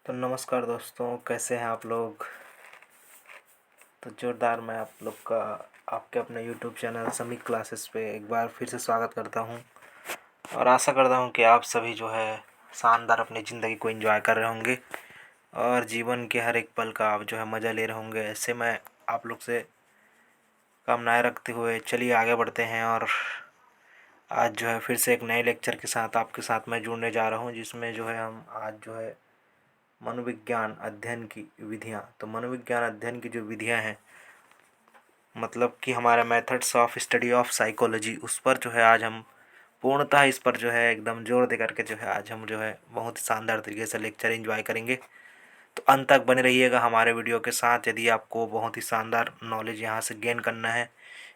तो नमस्कार दोस्तों, कैसे हैं आप लोग। तो जोरदार मैं आप लोग का आपके अपने यूट्यूब चैनल समीक क्लासेस पे एक बार फिर से स्वागत करता हूं और आशा करता हूं कि आप सभी जो है शानदार अपनी ज़िंदगी को एंजॉय कर रहे होंगे और जीवन के हर एक पल का आप जो है मज़ा ले रहे होंगे। ऐसे मैं आप लोग से कामनाएं रखते हुए चलिए आगे बढ़ते हैं। और आज जो है फिर से एक नए लेक्चर के साथ आपके साथ मैं जुड़ने जा रहा हूँ, जिसमें जो है हम आज जो है मनोविज्ञान अध्ययन की विधियाँ। तो मनोविज्ञान अध्ययन की जो विधियाँ हैं, मतलब कि हमारा methods of study of psychology, उस पर जो है आज हम पूर्णतः इस पर जो है एकदम जोर दे करके जो है आज हम जो है बहुत ही शानदार तरीके से लेक्चर एंजॉय करेंगे। तो अंत तक बने रहिएगा हमारे वीडियो के साथ। यदि आपको बहुत ही शानदार नॉलेज यहाँ से गेन करना है,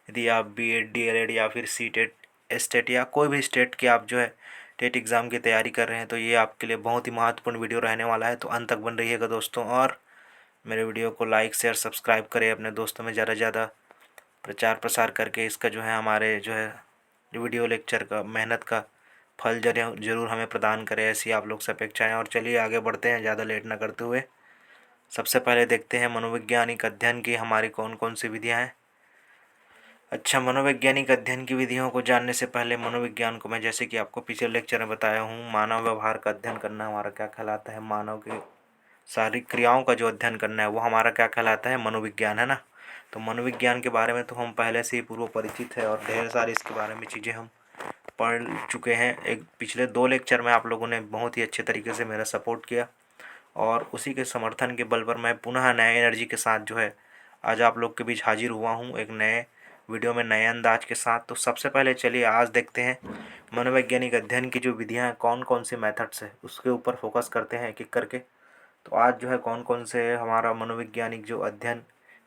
यदि आप बीएड डीएलएड या फिर सीटेट एस्टेट या कोई भी स्टेट की आप जो है टेट एग्ज़ाम की तैयारी कर रहे हैं, तो ये आपके लिए बहुत ही महत्वपूर्ण वीडियो रहने वाला है। तो अंत तक बन रहिएगा दोस्तों, और मेरे वीडियो को लाइक शेयर सब्सक्राइब करें, अपने दोस्तों में ज़्यादा से ज़्यादा प्रचार प्रसार करके इसका जो है हमारे जो है वीडियो लेक्चर का मेहनत का फल ज़रूर हमें प्रदान करें, ऐसी आप लोग से अपेक्षाएँ। और चलिए आगे बढ़ते हैं ज़्यादा लेट ना करते हुए। सबसे पहले देखते हैं मनोवैज्ञानिक अध्ययन की हमारी कौन कौन सी विधियाँ हैं। अच्छा, मनोवैज्ञानिक अध्ययन की विधियों को जानने से पहले मनोविज्ञान को मैं जैसे कि आपको पिछले लेक्चर में बताया हूँ, मानव व्यवहार का अध्ययन करना हमारा क्या कहलाता है, मानव के शारीरिक क्रियाओं का जो अध्ययन करना है वो हमारा क्या कहलाता है, मनोविज्ञान, है ना। तो मनोविज्ञान के बारे में तो हम पहले से ही पूर्व परिचित है और ढेर सारी इसके बारे में चीज़ें हम पढ़ चुके हैं। एक पिछले 2 लेक्चर में आप लोगों ने बहुत ही अच्छे तरीके से मेरा सपोर्ट किया और उसी के समर्थन के बल पर मैं पुनः नए एनर्जी के साथ जो है आज आप लोग के बीच हाजिर हुआ हूँ एक नए वीडियो में नए अंदाज के साथ। तो सबसे पहले चलिए आज देखते हैं मनोवैज्ञानिक अध्ययन की जो विधियाँ हैं, कौन कौन सी मेथड्स है उसके ऊपर फोकस करते हैं एक एक करके। तो आज जो है कौन कौन से हमारा मनोवैज्ञानिक जो अध्ययन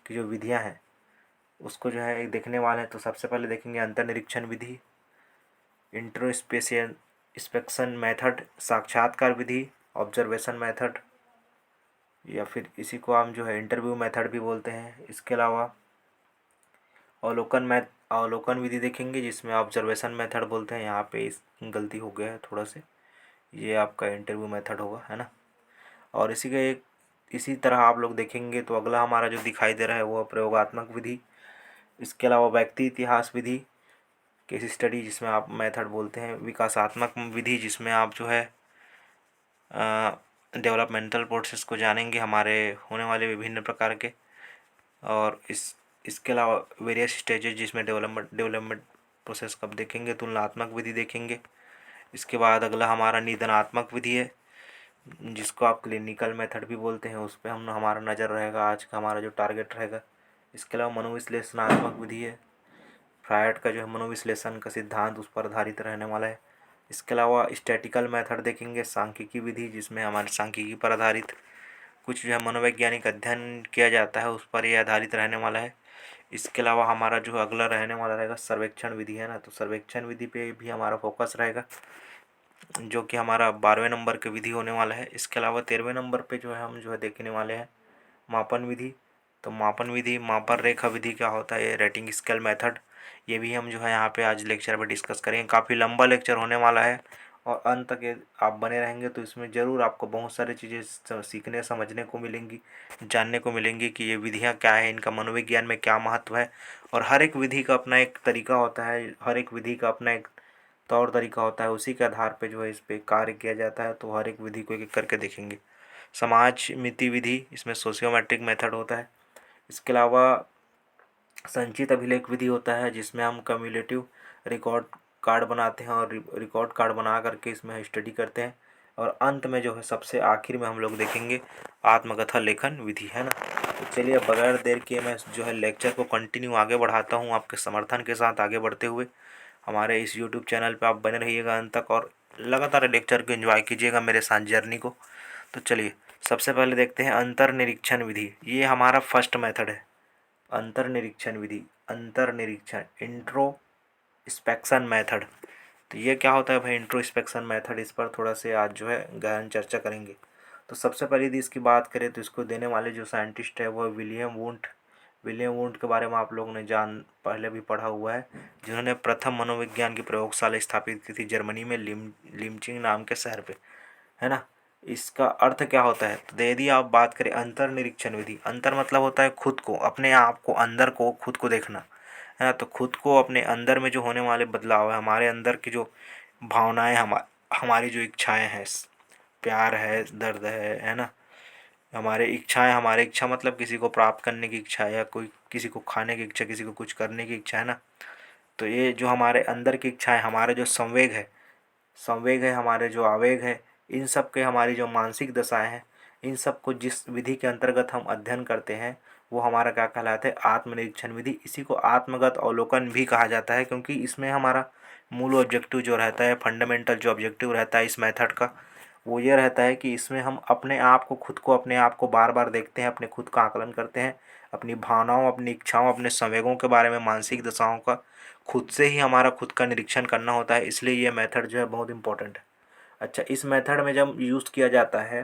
की जो विधियाँ हैं उसको जो है एक देखने वाले हैं। तो सबसे पहले देखेंगे अंतर्निरीक्षण विधि, इंट्रोस्पेशियल इंस्पेक्शन मेथड, साक्षात्कार विधि, ऑब्जर्वेशन मेथड, या फिर इसी को हम जो है इंटरव्यू मेथड भी बोलते हैं। इसके अलावा अवलोकन विधि देखेंगे, जिसमें ऑब्जर्वेशन मेथड बोलते हैं। यहाँ पे इस गलती हो गया है थोड़ा से, ये आपका इंटरव्यू मेथड होगा, है ना। और इसी तरह आप लोग देखेंगे तो अगला हमारा जो दिखाई दे रहा है वो प्रयोगात्मक विधि। इसके अलावा व्यक्ति इतिहास विधि, केस स्टडी जिसमें आप मेथड बोलते हैं, विकासात्मक विधि जिसमें आप जो है डेवलपमेंटल प्रोसेस को जानेंगे हमारे होने वाले विभिन्न प्रकार के। और इसके अलावा वेरियस स्टेजेस जिसमें डेवलपमेंट प्रोसेस कब देखेंगे, तुलनात्मक विधि देखेंगे। इसके बाद अगला हमारा निदानात्मक विधि है, जिसको आप क्लिनिकल मेथड भी बोलते हैं, उस पर हमारा नज़र रहेगा, आज का हमारा जो टारगेट रहेगा। इसके अलावा मनोविश्लेषणात्मक विधि है, फ्रायड का जो है मनोविश्लेषण का सिद्धांत उस पर आधारित रहने वाला है। इसके अलावा स्टैटिकल मेथड देखेंगे, सांख्यिकी विधि जिसमें हमारे सांख्यिकी पर आधारित कुछ जो है मनोवैज्ञानिक अध्ययन किया जाता है उस पर यह आधारित रहने वाला है। इसके अलावा हमारा जो अगला रहने वाला रहेगा सर्वेक्षण विधि, है ना। तो सर्वेक्षण विधि पे भी हमारा फोकस रहेगा, जो कि हमारा 12वें नंबर की विधि होने वाला है। इसके अलावा 13वें नंबर पे जो है हम जो है देखने वाले हैं मापन विधि। तो मापन विधि, मापन रेखा विधि क्या होता है, ये रेटिंग स्केल मेथड, ये भी हम जो है यहाँ पे आज लेक्चर में डिस्कस करेंगे। काफ़ी लंबा लेक्चर होने वाला है और अंत तक ये आप बने रहेंगे तो इसमें ज़रूर आपको बहुत सारी चीज़ें सीखने समझने को मिलेंगी, जानने को मिलेंगी कि ये विधियाँ क्या है, इनका मनोविज्ञान में क्या महत्व है। और हर एक विधि का अपना एक तरीका होता है, हर एक विधि का अपना एक तौर तरीका होता है, उसी के आधार पे जो है इस पे कार्य किया जाता है। तो हर एक विधि को एक एक करके देखेंगे। समाज मिति विधि, इसमें सोशियोमेट्रिक मेथड होता है। इसके अलावा संचित अभिलेख विधि होता है, जिसमें हम कम्युलेटिव रिकॉर्ड कार्ड बनाते हैं और रिकॉर्ड कार्ड बना करके इसमें स्टडी करते हैं। और अंत में जो है सबसे आखिर में हम लोग देखेंगे आत्मकथा लेखन विधि, है ना। तो चलिए अब बगैर देर किए मैं जो है लेक्चर को कंटिन्यू आगे बढ़ाता हूँ आपके समर्थन के साथ आगे बढ़ते हुए। हमारे इस यूट्यूब चैनल पे आप बने रहिएगा अंत तक और लगातार लेक्चर को एंजॉय कीजिएगा मेरे साथ जर्नी को। तो चलिए सबसे पहले देखते हैं अंतर्निरीक्षण विधि, ये हमारा फर्स्ट मेथड है। अंतर्निरीक्षण विधि, अंतर्निरीक्षण इंट्रोस्पेक्शन मेथड। तो ये क्या होता है भाई इंट्रोस्पेक्शन मेथड, इस पर थोड़ा से आज जो है गहन चर्चा करेंगे। तो सबसे पहले यदि इसकी बात करें तो इसको देने वाले जो साइंटिस्ट है वो विलियम वुंट के बारे में आप लोगों ने पहले भी पढ़ा हुआ है, जिन्होंने प्रथम मनोविज्ञान की प्रयोगशाला स्थापित की थी जर्मनी में लिमचिंग नाम के शहर पे, है ना। इसका अर्थ क्या होता है? तो यदि आप बात करें अंतर्निरीक्षण विधि, अंतर मतलब होता है खुद को, अपने आप को, अंदर को, खुद को देखना, है ना। तो खुद को, अपने अंदर में जो होने वाले बदलाव है, हमारे अंदर की जो भावनाएं, हमारी जो इच्छाएं हैं, प्यार है, दर्द है ना। हमारे इच्छाएं, हमारे इच्छा मतलब किसी को प्राप्त करने की इच्छा, या कोई किसी को खाने की इच्छा, किसी को कुछ करने की इच्छा, है ना। तो ये जो हमारे अंदर की इच्छा है, हमारे जो संवेग है, हमारे जो आवेग है, इन सब के, हमारी जो मानसिक दशाएं हैं, इन सब को जिस विधि के अंतर्गत हम अध्ययन करते हैं, वो हमारा क्या कहलाता है? आत्मनिरीक्षण विधि। इसी को आत्मगत अवलोकन भी कहा जाता है, क्योंकि इसमें हमारा मूल ऑब्जेक्टिव जो रहता है, फंडामेंटल जो ऑब्जेक्टिव रहता है इस मेथड का, वो ये रहता है कि इसमें हम अपने आप को, खुद को, अपने आप को बार बार देखते हैं, अपने खुद का आकलन करते हैं, अपनी भावनाओं, अपनी इच्छाओं, अपने संवेगों के बारे में, मानसिक दशाओं का खुद से ही हमारा खुद का निरीक्षण करना होता है। इसलिए ये मेथड जो है बहुत इंपॉर्टेंट है। अच्छा, इस मेथड में जब यूज़ किया जाता है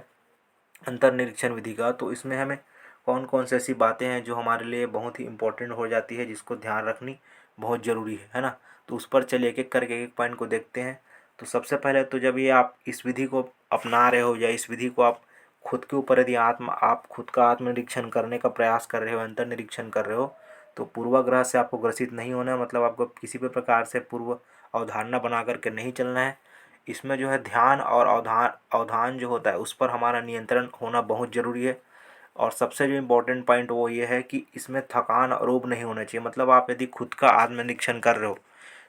अंतर्निरीक्षण विधि का, तो इसमें हमें कौन कौन सी ऐसी बातें हैं जो हमारे लिए बहुत ही इंपॉर्टेंट हो जाती है, जिसको ध्यान रखनी बहुत ज़रूरी है ना। तो उस पर चलिए एक एक करके एक पॉइंट को देखते हैं। तो सबसे पहले तो जब ये आप इस विधि को अपना रहे हो, या इस विधि को आप खुद के ऊपर यदि आप खुद का आत्मनिरीक्षण करने का प्रयास कर रहे हो, अंतर्निरीक्षण कर रहे हो, तो पूर्वाग्रह से आपको ग्रसित नहीं होना है। मतलब आपको किसी भी प्रकार से पूर्व अवधारणा बना करके नहीं चलना है। इसमें जो है ध्यान और अवधान अवधान जो होता है, उस पर हमारा नियंत्रण होना बहुत ज़रूरी है। और सबसे जो इम्पोर्टेंट पॉइंट वो ये है कि इसमें थकान और ऊब नहीं होना चाहिए। मतलब आप यदि खुद का आत्मनिरीक्षण कर रहे हो,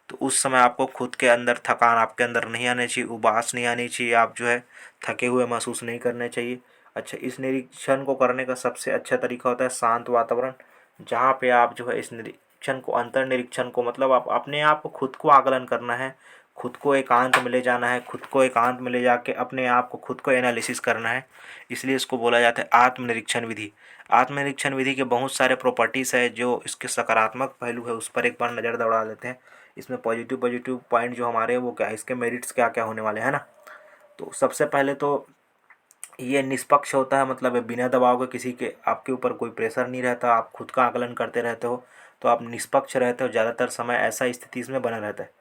तो उस समय आपको खुद के अंदर थकान आपके अंदर नहीं आनी चाहिए, उबास नहीं आनी चाहिए, आप जो है थके हुए महसूस नहीं करने चाहिए। अच्छा, इस निरीक्षण को करने का सबसे अच्छा तरीका होता है शांत वातावरण, जहाँ पे आप जो है इस निरीक्षण को, अंतर्निरीक्षण को, मतलब आप अपने आप को, खुद को आकलन करना है, खुद को एकांत में ले जाना है, खुद को एकांत में ले जाके अपने आप को, खुद को एनालिसिस करना है। इसलिए इसको बोला जाता है आत्मनिरीक्षण विधि। आत्मनिरीक्षण विधि के बहुत सारे प्रॉपर्टीज़ है, जो इसके सकारात्मक पहलू है उस पर एक बार नज़र दौड़ा लेते हैं। इसमें पॉजिटिव पॉजिटिव पॉइंट जो हमारे हैं वो क्या है, इसके मेरिट्स क्या क्या होने वाले हैं ना। तो सबसे पहले तो ये निष्पक्ष होता है, मतलब बिना दबाव के, किसी के आपके ऊपर कोई प्रेशर नहीं रहता, आप खुद का आकलन करते रहते हो, तो आप निष्पक्ष रहते हो ज़्यादातर समय, ऐसा स्थिति इसमें बना रहता है।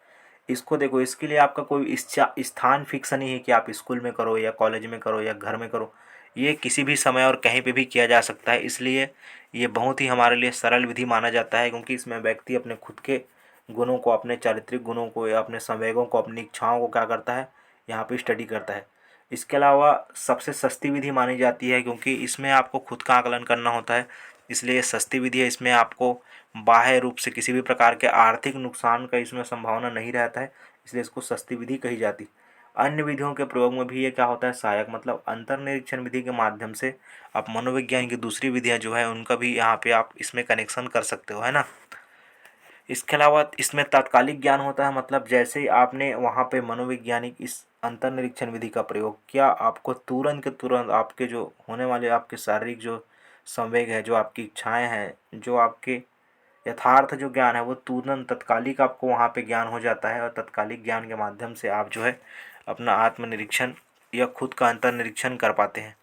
इसको देखो, इसके लिए आपका कोई स्थान फिक्स नहीं है कि आप स्कूल में करो, या कॉलेज में करो, या घर में करो। ये किसी भी समय और कहीं पे भी किया जा सकता है। इसलिए ये बहुत ही हमारे लिए सरल विधि माना जाता है, क्योंकि इसमें व्यक्ति अपने खुद के गुणों को, अपने चारित्रिक गुणों को, या अपने संवेगों को, अपनी इच्छाओं को क्या करता है, यहाँ पे स्टडी करता है। इसके अलावा सबसे सस्ती विधि मानी जाती है, क्योंकि इसमें आपको खुद का आकलन करना होता है, इसलिए ये सस्ती विधि है। इसमें आपको बाह्य रूप से किसी भी प्रकार के आर्थिक नुकसान का इसमें संभावना नहीं रहता है, इसलिए इसको सस्ती विधि कही जाती है। अन्य विधियों के प्रयोग में भी ये क्या होता है, सहायक, मतलब अंतर्निरीक्षण विधि के माध्यम से आप मनोविज्ञान की दूसरी विधियाँ जो है उनका भी यहाँ पे आप इसमें कनेक्शन कर सकते हो, है ना। इसके अलावा इसमें तात्कालिक ज्ञान होता है, मतलब जैसे ही आपने वहाँ पे मनोवैज्ञानिक इस अंतर्निरीक्षण विधि का प्रयोग किया, आपको तुरंत के तुरंत आपके जो होने वाले, आपके शारीरिक जो संवेग है, जो आपकी इच्छाएं हैं, जो आपके यथार्थ जो ज्ञान है, वो तुरंत तत्कालिक आपको वहाँ पे ज्ञान हो जाता है। और तत्कालिक ज्ञान के माध्यम से आप जो है अपना आत्मनिरीक्षण या खुद का अंतर्निरीक्षण कर पाते हैं।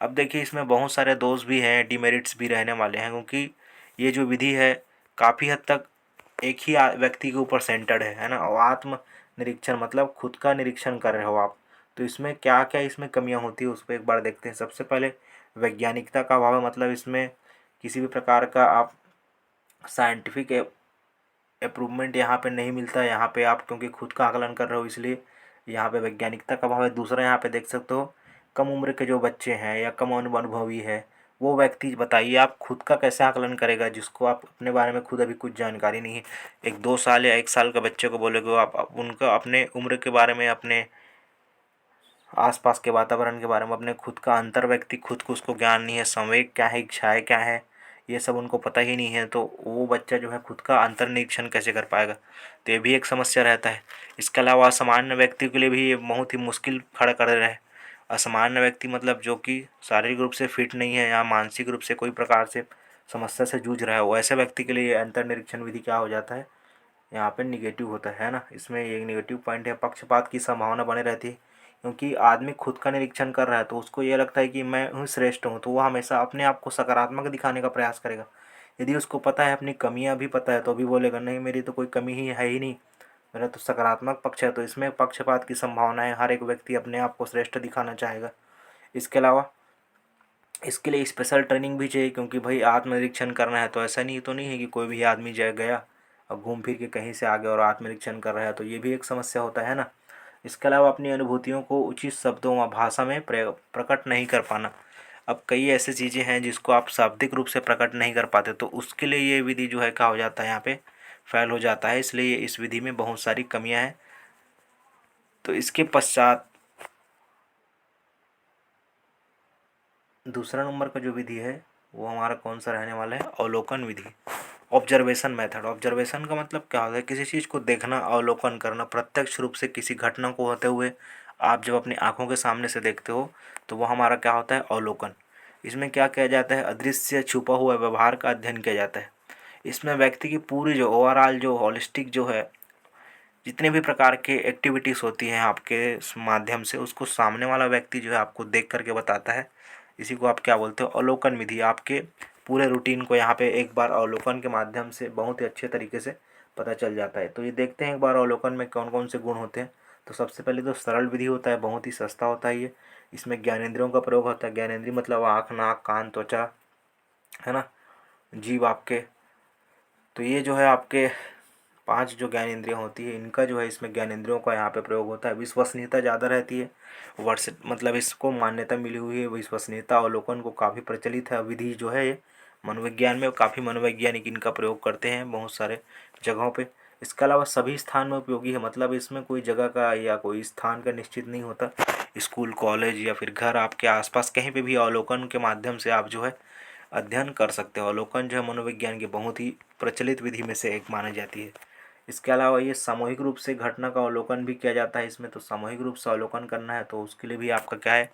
अब देखिए, इसमें बहुत सारे दोष भी हैं, डिमेरिट्स भी रहने वाले हैं, क्योंकि ये जो विधि है काफ़ी हद तक एक ही व्यक्ति के ऊपर सेंटर्ड है ना। और आत्म निरीक्षण मतलब खुद का निरीक्षण कर रहे हो आप, तो इसमें क्या क्या इसमें कमियां होती है उस पर एक बार देखते हैं। सबसे पहले वैज्ञानिकता का अभाव है, मतलब इसमें किसी भी प्रकार का आप साइंटिफिक अप्रूवमेंट यहाँ पे नहीं मिलता है। यहाँ पे आप क्योंकि खुद का आकलन कर रहे हो, इसलिए यहाँ पे वैज्ञानिकता का अभाव है। दूसरा, यहाँ पे देख सकते हो कम उम्र के जो बच्चे हैं या कम अनुभवी है, वो व्यक्ति, बताइए आप खुद का कैसे आकलन करेगा, जिसको आप अपने बारे में खुद अभी कुछ जानकारी नहीं है। एक 2 साल या 1 साल के बच्चे को बोलोगे आप उनका अपने उम्र के बारे में, अपने आसपास के वातावरण के बारे में, अपने खुद का अंतर व्यक्ति खुद को, उसको ज्ञान नहीं है, संवेग क्या है, इच्छाएं क्या है, ये सब उनको पता ही नहीं है, तो वो बच्चा जो है खुद का अंतर्निरीक्षण कैसे कर पाएगा। तो ये भी एक समस्या रहता है। इसके अलावा असामान्य व्यक्ति के लिए भी ये बहुत ही मुश्किल खड़ा कर रहा है। असामान्य व्यक्ति मतलब जो कि शारीरिक रूप से फिट नहीं है, या मानसिक रूप से कोई प्रकार से समस्या से जूझ रहा है, वो ऐसे व्यक्ति के लिए अंतर्निरीक्षण विधि क्या हो जाता है, यहाँ पे निगेटिव होता है ना। इसमें ये नेगेटिव पॉइंट है, पक्षपात की संभावना बने रहती है, क्योंकि आदमी खुद का निरीक्षण कर रहा है तो उसको ये लगता है कि मैं हूँ श्रेष्ठ हूँ, तो वो हमेशा अपने आप को सकारात्मक दिखाने का प्रयास करेगा। यदि उसको पता है, अपनी कमियाँ भी पता है, तो भी बोलेगा नहीं, मेरी तो कोई कमी ही है ही नहीं, मेरा तो सकारात्मक पक्ष है। तो इसमें पक्षपात की संभावना है, हर एक व्यक्ति अपने आप को श्रेष्ठ दिखाना चाहेगा। इसके अलावा इसके लिए स्पेशल ट्रेनिंग भी चाहिए, क्योंकि भाई आत्मनिरीक्षण करना है तो ऐसा नहीं तो नहीं है कि कोई भी आदमी गया और घूम फिर के कहीं से आ गया और आत्मनिरीक्षण कर रहा है, तो ये भी एक समस्या होता है ना। इसके अलावा अपनी अनुभूतियों को उचित शब्दों व भाषा में प्रकट नहीं कर पाना। अब कई ऐसी चीज़ें हैं जिसको आप शाब्दिक रूप से प्रकट नहीं कर पाते, तो उसके लिए ये विधि जो है क्या हो जाता है, यहाँ पे फेल हो जाता है। इसलिए इस विधि में बहुत सारी कमियां हैं। तो इसके पश्चात दूसरा नंबर का जो विधि है वो हमारा कौन सा रहने वाला है, अवलोकन विधि, ऑब्जर्वेशन मेथड। ऑब्जर्वेशन का मतलब क्या होता है, किसी चीज़ को देखना, अवलोकन करना, प्रत्यक्ष रूप से किसी घटना को होते हुए आप जब अपनी आंखों के सामने से देखते हो तो वो हमारा क्या होता है, अवलोकन। इसमें क्या किया जाता है, अदृश्य छुपा हुआ व्यवहार का अध्ययन किया जाता है। इसमें व्यक्ति की पूरी जो ओवरऑल जो होलिस्टिक जो है, जितने भी प्रकार के एक्टिविटीज़ होती हैं आपके माध्यम से, उसको सामने वाला व्यक्ति जो है आपको देख करके बताता है। इसी को आप क्या बोलते हो, अवलोकन विधि। आपके पूरे रूटीन को यहाँ पे एक बार अवलोकन के माध्यम से बहुत ही अच्छे तरीके से पता चल जाता है। तो ये देखते हैं एक बार अवलोकन में कौन कौन से गुण होते हैं। तो सबसे पहले तो सरल विधि होता है, बहुत ही सस्ता होता है ये। इसमें ज्ञानेंद्रियों का प्रयोग होता है। ज्ञानेंद्रिय मतलब आँख, नाक, कान, त्वचा, है ना, जीभ आपके। तो ये जो है आपके 5 जो ज्ञानेंद्रियाँ होती है, इनका जो है इसमें ज्ञानेंद्रियों का यहाँ पे प्रयोग होता है। विश्वसनीयता ज़्यादा रहती है, वर्ष मतलब इसको मान्यता मिली हुई है। विश्वसनीयता अवलोकन को काफ़ी प्रचलित है विधि जो है ये मनोविज्ञान में, काफ़ी मनोवैज्ञानिक इनका प्रयोग करते हैं बहुत सारे जगहों पे। इसके अलावा सभी स्थान में उपयोगी है, मतलब इसमें कोई जगह का या कोई स्थान का निश्चित नहीं होता। स्कूल, कॉलेज या फिर घर आपके आसपास कहीं पे भी अवलोकन के माध्यम से आप जो है अध्ययन कर सकते हो। अवलोकन जो है मनोविज्ञान की बहुत ही प्रचलित विधि में से एक मानी जाती है। इसके अलावा ये सामूहिक रूप से घटना का अवलोकन भी किया जाता है इसमें। तो सामूहिक रूप से अवलोकन करना है तो उसके लिए भी आपका क्या है,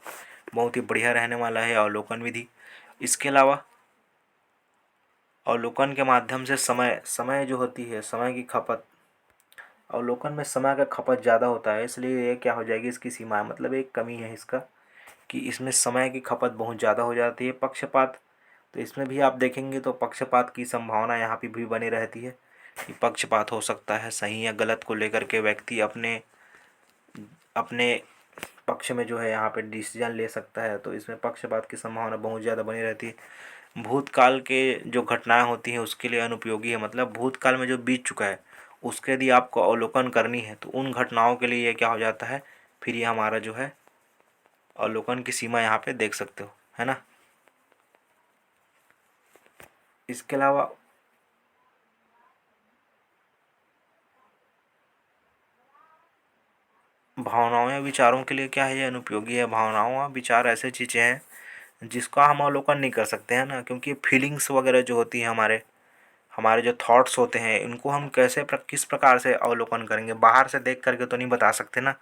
बहुत ही बढ़िया रहने वाला है अवलोकन विधि। इसके अलावा अवलोकन के माध्यम से समय जो होती है, समय की खपत, अवलोकन में समय का खपत ज़्यादा होता है, इसलिए ये क्या हो जाएगी, इसकी सीमा मतलब एक कमी है इसका कि इसमें समय की खपत बहुत ज़्यादा हो जाती है। पक्षपात, तो इसमें भी आप देखेंगे तो पक्षपात की संभावना यहाँ पे भी बनी रहती है कि पक्षपात हो सकता है। सही या गलत को लेकर के व्यक्ति अपने अपने पक्ष में जो है यहाँ पे डिसीजन ले सकता है, तो इसमें पक्षपात की संभावना बहुत ज़्यादा बनी रहती है। भूतकाल के जो घटनाएं होती हैं उसके लिए अनुपयोगी है, मतलब भूतकाल में जो बीत चुका है उसके यदि आपको अवलोकन करनी है तो उन घटनाओं के लिए ये क्या हो जाता है, फिर ये हमारा जो है अवलोकन की सीमा यहाँ पे देख सकते हो, है ना। इसके अलावा भावनाओं या विचारों के लिए क्या है, ये अनुपयोगी है। भावनाओं या विचार ऐसे चीज़ें हैं जिसका हम अवलोकन नहीं कर सकते हैं ना, क्योंकि फीलिंग्स वगैरह जो होती हैं हमारे हमारे जो थॉट्स होते हैं इनको हम किस प्रकार से अवलोकन करेंगे, बाहर से देख करके तो नहीं बता सकते ना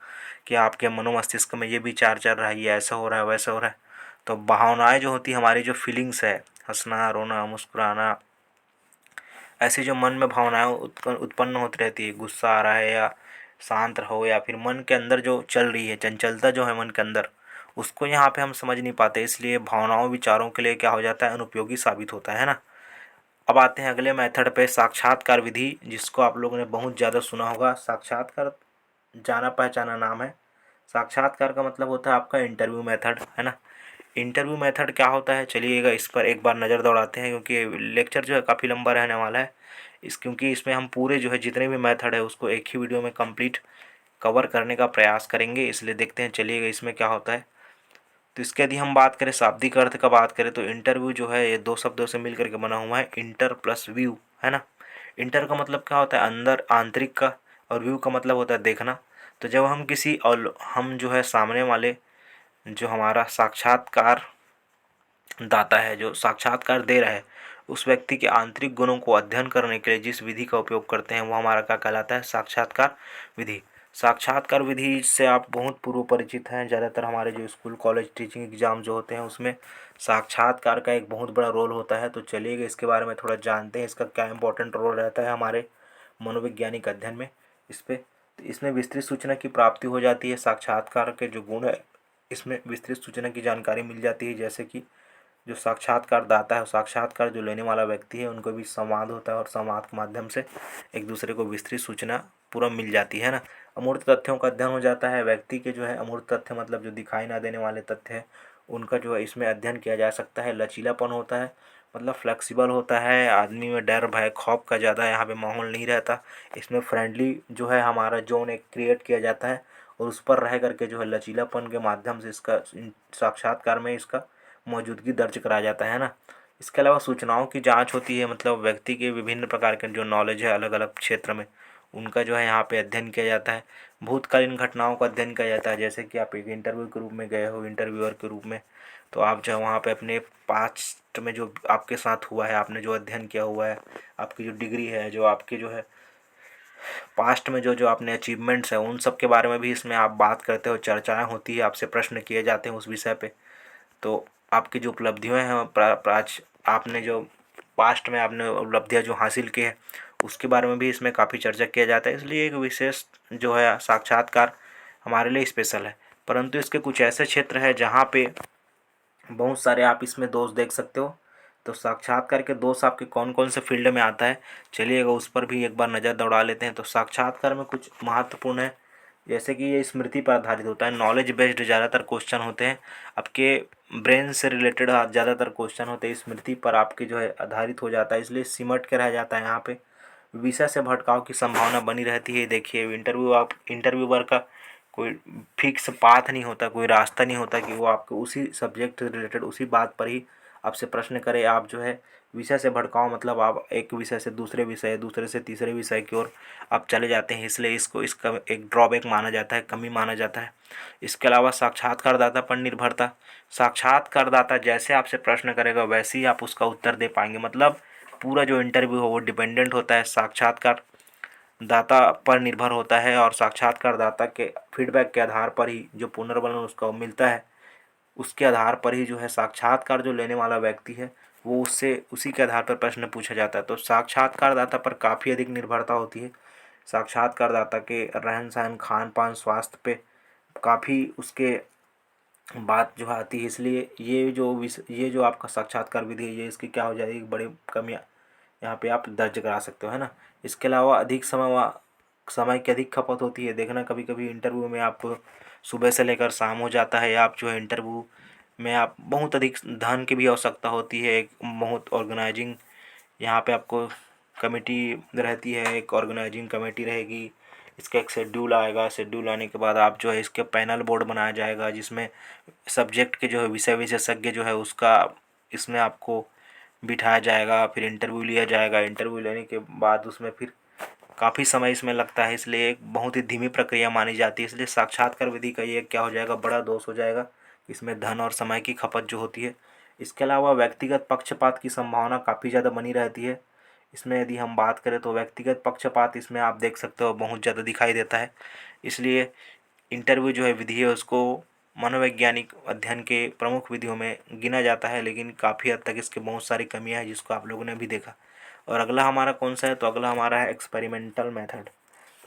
कि आपके मनोमस्तिष्क में ये विचार चल रहा है, ये ऐसा हो रहा है, वैसा हो रहा है। तो भावनाएं जो होती हैं, हमारी जो फीलिंग्स है, हंसना, रोना, मुस्कुराना, ऐसी जो मन में भावनाएं उत्पन्न होती रहती है, गुस्सा आ रहा है या शांत रहो, या फिर मन के अंदर जो चल रही है चंचलता जो है मन के अंदर, उसको यहाँ पे हम समझ नहीं पाते, इसलिए भावनाओं विचारों के लिए क्या हो जाता है, अनुपयोगी साबित होता है ना। अब आते हैं अगले मेथड पे, साक्षात्कार विधि, जिसको आप लोगों ने बहुत ज़्यादा सुना होगा। साक्षात्कार जाना पहचाना नाम है। साक्षात्कार का मतलब होता है आपका इंटरव्यू मेथड, है ना। इंटरव्यू मेथड क्या होता है, चलिएगा इस पर एक बार नज़र दौड़ाते हैं, क्योंकि लेक्चर जो है काफ़ी लंबा रहने वाला है क्योंकि इसमें हम पूरे जो है जितने भी मेथड है उसको एक ही वीडियो में कंप्लीट कवर करने का प्रयास करेंगे, इसलिए देखते हैं चलिएगा इसमें क्या होता है। तो इसके यदि हम बात करें शाब्दिक अर्थ का बात करें तो इंटरव्यू जो है ये 2 शब्दों से मिल करके बना हुआ है, इंटर प्लस व्यू, है ना। इंटर का मतलब क्या होता है, अंदर, आंतरिक का, और व्यू का मतलब होता है देखना। तो जब हम किसी और हम जो है सामने वाले जो हमारा साक्षात्कार दाता है, जो साक्षात्कार दे रहा है, उस व्यक्ति के आंतरिक गुणों को अध्ययन करने के लिए जिस विधि का उपयोग करते हैं वो हमारा क्या कहलाता है, साक्षात्कार विधि। साक्षात्कार विधि से आप बहुत पूर्व परिचित हैं। ज़्यादातर हमारे जो स्कूल, कॉलेज, टीचिंग एग्ज़ाम जो होते हैं उसमें साक्षात्कार का एक बहुत बड़ा रोल होता है। तो चलिए इसके बारे में थोड़ा जानते हैं, इसका क्या इंपॉर्टेंट रोल रहता है हमारे मनोवैज्ञानिक अध्ययन में इस पर। तो इसमें विस्तृत सूचना की प्राप्ति हो जाती है। साक्षात्कार के जो गुण है इसमें विस्तृत सूचना की जानकारी मिल जाती है, जैसे कि जो साक्षात्कार दाता है, साक्षात्कार जो लेने वाला व्यक्ति है, उनको भी संवाद होता है और संवाद के माध्यम से एक दूसरे को विस्तृत सूचना पूरा मिल जाती है ना। अमूर्त तथ्यों का अध्ययन हो जाता है। व्यक्ति के जो है अमूर्त तथ्य मतलब जो दिखाई ना देने वाले तथ्य है उनका जो है इसमें अध्ययन किया जा सकता है। लचीलापन होता है, मतलब फ्लेक्सिबल होता है, आदमी में डर भय खौफ का ज़्यादा यहाँ पे माहौल नहीं रहता। इसमें फ्रेंडली जो है हमारा जोन एक क्रिएट किया जाता है और उस पर रह करके जो है लचीलापन के माध्यम से इसका साक्षात्कार में इसका मौजूदगी दर्ज कराया जाता है ना। इसके अलावा सूचनाओं की जांच होती है, मतलब व्यक्ति के विभिन्न प्रकार के जो नॉलेज है अलग अलग क्षेत्र में उनका जो है यहाँ पे अध्ययन किया जाता है। भूतकालीन घटनाओं का अध्ययन किया जाता है, जैसे कि आप एक इंटरव्यू के रूप में गए हो, इंटरव्यूअर के रूप में, तो आप जो है वहाँ पे अपने पास्ट में जो आपके साथ हुआ है, आपने जो अध्ययन किया हुआ है, आपकी जो डिग्री है, जो आपके जो है पास्ट में जो जो आपने अचीवमेंट्स हैं, उन सब के बारे में भी इसमें आप बात करते हो, चर्चाएं होती है, आपसे प्रश्न किए जाते हैं उस विषय पे। तो आपकी जो उपलब्धियाँ हैं आपने जो पास्ट में आपने उपलब्धियाँ जो हासिल की है उसके बारे में भी इसमें काफ़ी चर्चा किया जाता है। इसलिए एक विशेष जो है साक्षात्कार हमारे लिए स्पेशल है। परंतु इसके कुछ ऐसे क्षेत्र हैं जहाँ पे बहुत सारे आप इसमें दोष देख सकते हो। तो साक्षात्कार के दोष आपके कौन कौन से फील्ड में आता है, चलिएगा उस पर भी एक बार नज़र दौड़ा लेते हैं। तो साक्षात्कार में कुछ महत्वपूर्ण है, जैसे कि ये स्मृति पर आधारित होता है, नॉलेज बेस्ड ज़्यादातर क्वेश्चन होते हैं, आपके ब्रेन से रिलेटेड ज़्यादातर क्वेश्चन होते हैं, स्मृति पर आपके जो है आधारित हो जाता है, इसलिए सिमट के रह जाता है। यहाँ पे विषय से भटकाव की संभावना बनी रहती है। देखिए इंटरव्यूअर का कोई फिक्स पाथ नहीं होता, कोई रास्ता नहीं होता कि वो आपको उसी सब्जेक्ट से रिलेटेड उसी बात पर ही आपसे प्रश्न करे। आप जो है विषय से भटकाओ, मतलब आप एक विषय से दूसरे विषय, दूसरे से तीसरे विषय की ओर आप चले जाते हैं, इसलिए इसका एक ड्रॉबैक माना जाता है, कमी माना जाता है। इसके अलावा साक्षात्कारदाता पर निर्भरता, साक्षात्कारदाता जैसे आपसे प्रश्न करेगा वैसे ही आप उसका उत्तर दे पाएंगे, मतलब पूरा जो इंटरव्यू हो वो डिपेंडेंट होता है साक्षात्कार दाता पर निर्भर होता है, और साक्षात्कारदाता के फीडबैक के आधार पर ही जो पुनर्बलन उसको मिलता है, उसके आधार पर ही जो है साक्षात्कार जो लेने वाला व्यक्ति है वो उससे उसी के आधार पर प्रश्न पूछा जाता है। तो साक्षात्कारदाता पर काफ़ी अधिक निर्भरता होती है। साक्षात्कारदाता के रहन सहन खान पान स्वास्थ्य पे काफ़ी उसके बात जो आती है, इसलिए ये जो आपका साक्षात्कार विधि है, ये इसकी क्या हो जाएगी, बड़ी कमियाँ यहाँ पे आप दर्ज करा सकते हो, है ना। इसके अलावा अधिक समय की अधिक खपत होती है। देखना कभी कभी इंटरव्यू में आप सुबह से लेकर शाम हो जाता है, आप जो है इंटरव्यू में आप बहुत अधिक धन की भी आवश्यकता होती है, एक बहुत ऑर्गेनाइजिंग यहाँ पे आपको कमेटी रहती है, एक ऑर्गेनाइजिंग कमेटी रहेगी, इसका एक शेड्यूल आएगा, शेड्यूल आने के बाद आप जो है इसके पैनल बोर्ड बनाया जाएगा जिसमें सब्जेक्ट के जो है विषय विशेषज्ञ जो है उसका इसमें आपको बिठाया जाएगा, फिर इंटरव्यू लिया जाएगा। इंटरव्यू लेने के बाद उसमें फिर काफ़ी समय इसमें लगता है, इसलिए एक बहुत ही धीमी प्रक्रिया मानी जाती है। इसलिए साक्षात्कार विधि का ये क्या हो जाएगा, बड़ा दोष हो जाएगा, इसमें धन और समय की खपत जो होती है। इसके अलावा व्यक्तिगत पक्षपात की संभावना काफ़ी ज़्यादा बनी रहती है। इसमें यदि हम बात करें तो व्यक्तिगत पक्षपात इसमें आप देख सकते हो बहुत ज़्यादा दिखाई देता है। इसलिए इंटरव्यू जो है विधि है उसको मनोवैज्ञानिक अध्ययन के प्रमुख विधियों में गिना जाता है, लेकिन काफ़ी हद तक इसके बहुत सारी कमियां हैं जिसको आप लोगों ने भी देखा। और अगला हमारा कौन सा है, तो अगला हमारा है एक्सपेरिमेंटल मेथड,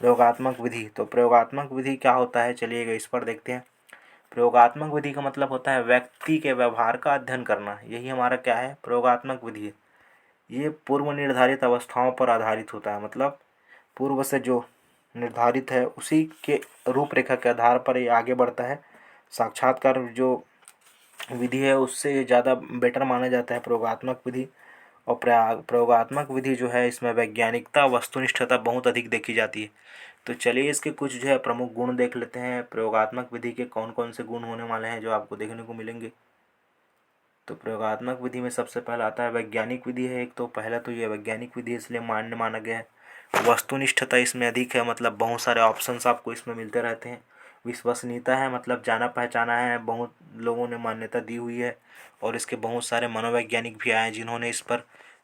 प्रयोगात्मक विधि। तो प्रयोगात्मक विधि क्या होता है, चलिएगा इस पर देखते हैं। प्रयोगात्मक विधि का मतलब होता है व्यक्ति के व्यवहार का अध्ययन करना, यही हमारा क्या है, प्रयोगात्मक विधि है। ये पूर्व निर्धारित अवस्थाओं पर आधारित होता है, मतलब पूर्व से जो निर्धारित है उसी के रूपरेखा के आधार पर ये आगे बढ़ता है। साक्षात्कार जो विधि है उससे ज़्यादा बेटर माना जाता है प्रयोगात्मक विधि। और प्रयोगात्मक विधि जो है इसमें वैज्ञानिकता वस्तुनिष्ठता बहुत अधिक देखी जाती है। तो चलिए इसके कुछ जो है प्रमुख गुण देख लेते हैं, प्रयोगात्मक विधि के कौन कौन से गुण होने वाले हैं जो आपको देखने को मिलेंगे। तो प्रयोगात्मक विधि में सबसे पहला आता है वैज्ञानिक विधि है एक, तो पहला तो ये वैज्ञानिक विधि इसलिए मान्य माना गया है। वस्तुनिष्ठता इसमें अधिक है, मतलब बहुत सारे ऑप्शंस आपको इसमें मिलते रहते हैं। विश्वसनीयता है, मतलब जाना पहचाना है, बहुत लोगों ने मान्यता दी हुई है। और इसके बहुत सारे मनोवैज्ञानिक भी आए हैं जिन्होंने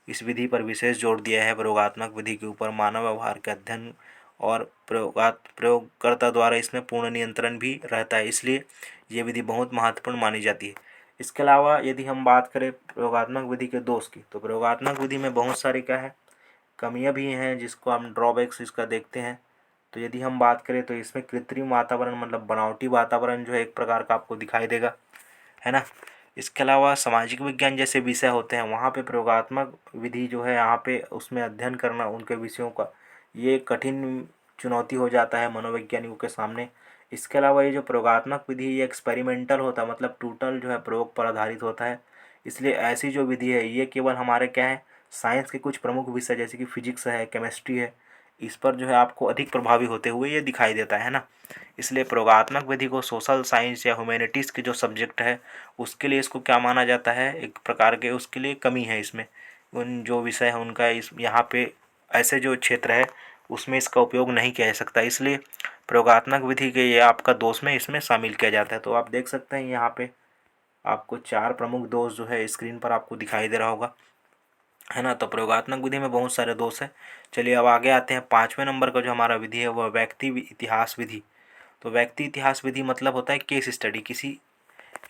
इस विधि पर विशेष जोर दिया है, प्रयोगात्मक विधि के ऊपर मानव व्यवहार के अध्ययन और प्रयोगकर्ता द्वारा इसमें पूर्ण नियंत्रण भी रहता है, इसलिए ये विधि बहुत महत्वपूर्ण मानी जाती है। इसके अलावा यदि हम बात करें प्रयोगात्मक विधि के दोष की, तो प्रयोगात्मक विधि में बहुत सारी क्या है, कमियां भी हैं जिसको हम ड्रॉबैक्स इसका देखते हैं। तो यदि हम बात करें तो इसमें कृत्रिम वातावरण, मतलब बनावटी वातावरण जो है एक प्रकार का आपको दिखाई देगा, है ना। इसके अलावा सामाजिक विज्ञान जैसे विषय होते हैं वहाँ पे प्रयोगात्मक विधि जो है यहाँ पे उसमें अध्ययन करना उनके विषयों का, ये कठिन चुनौती हो जाता है मनोवैज्ञानिकों के सामने। इसके अलावा ये जो प्रयोगात्मक विधि ये एक्सपेरिमेंटल होता है, मतलब टोटल जो है प्रयोग पर आधारित होता है। इसलिए ऐसी जो विधि है ये केवल हमारे क्या है, साइंस के कुछ प्रमुख विषय जैसे कि फिजिक्स है, केमिस्ट्री है, इस पर जो है आपको अधिक प्रभावी होते हुए ये दिखाई देता है ना। इसलिए प्रयोगात्मक विधि को सोशल साइंस या ह्यूमैनिटीज़ के जो सब्जेक्ट है उसके लिए इसको क्या माना जाता है, एक प्रकार के उसके लिए कमी है इसमें। उन जो विषय है उनका इस यहाँ पे ऐसे जो क्षेत्र है उसमें इसका उपयोग नहीं किया जा सकता, इसलिए प्रयोगात्मक विधि के ये आपका दोष में इसमें शामिल किया जाता है। तो आप देख सकते हैं यहाँ पे आपको 4 प्रमुख दोष जो है स्क्रीन पर आपको दिखाई दे रहा होगा, है ना। तो प्रयोगात्मक विधि में बहुत सारे दोष हैं। चलिए अब आगे आते हैं। 5वें नंबर का जो हमारा विधि है वह व्यक्ति इतिहास विधि। तो व्यक्ति इतिहास विधि मतलब होता है केस स्टडी, किसी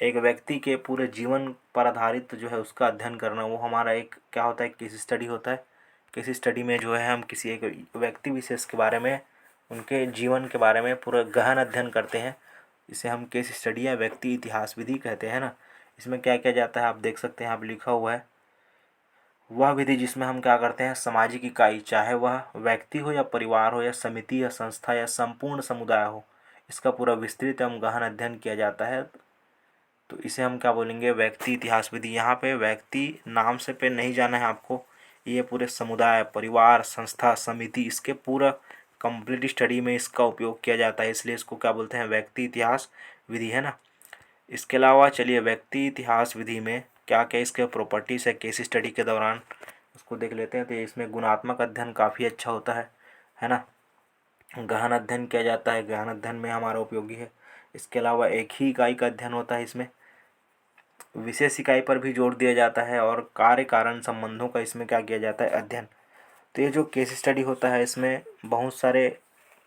एक व्यक्ति के पूरे जीवन पर आधारित जो है उसका अध्ययन करना, वो हमारा एक क्या होता है, केस स्टडी होता है। केस स्टडी में जो है हम किसी एक व्यक्ति विशेष के बारे में, उनके जीवन के बारे में पूरा गहन अध्ययन करते हैं। इसे हम केस स्टडी या व्यक्ति इतिहास विधि कहते हैं ना। इसमें क्या किया जाता है आप देख सकते हैं, आप लिखा हुआ है वह विधि जिसमें हम क्या करते हैं, सामाजिक इकाई, चाहे वह व्यक्ति हो या परिवार हो या समिति या संस्था या संपूर्ण समुदाय हो, इसका पूरा विस्तृत एवं गहन अध्ययन किया जाता है। तो इसे हम क्या बोलेंगे, व्यक्ति इतिहास विधि। यहाँ पे व्यक्ति नाम से पे नहीं जाना है आपको, ये पूरे समुदाय, परिवार, संस्था, समिति, इसके पूरा कंप्लीट स्टडी में इसका उपयोग किया जाता है, इसलिए इसको क्या बोलते हैं, व्यक्ति इतिहास विधि, है ना। इसके अलावा चलिए व्यक्ति इतिहास विधि में क्या क्या इसके प्रॉपर्टीज़ है केस स्टडी के दौरान उसको देख लेते हैं। तो इसमें गुणात्मक अध्ययन काफ़ी अच्छा होता है ना। गहन अध्ययन किया जाता है, गहन अध्ययन में हमारा उपयोगी है। इसके अलावा एक ही इकाई का अध्ययन होता है, इसमें विशेष इकाई पर भी जोर दिया जाता है, और कार्य कारण संबंधों का इसमें क्या किया जाता है, अध्ययन। तो ये जो केस स्टडी होता है इसमें बहुत सारे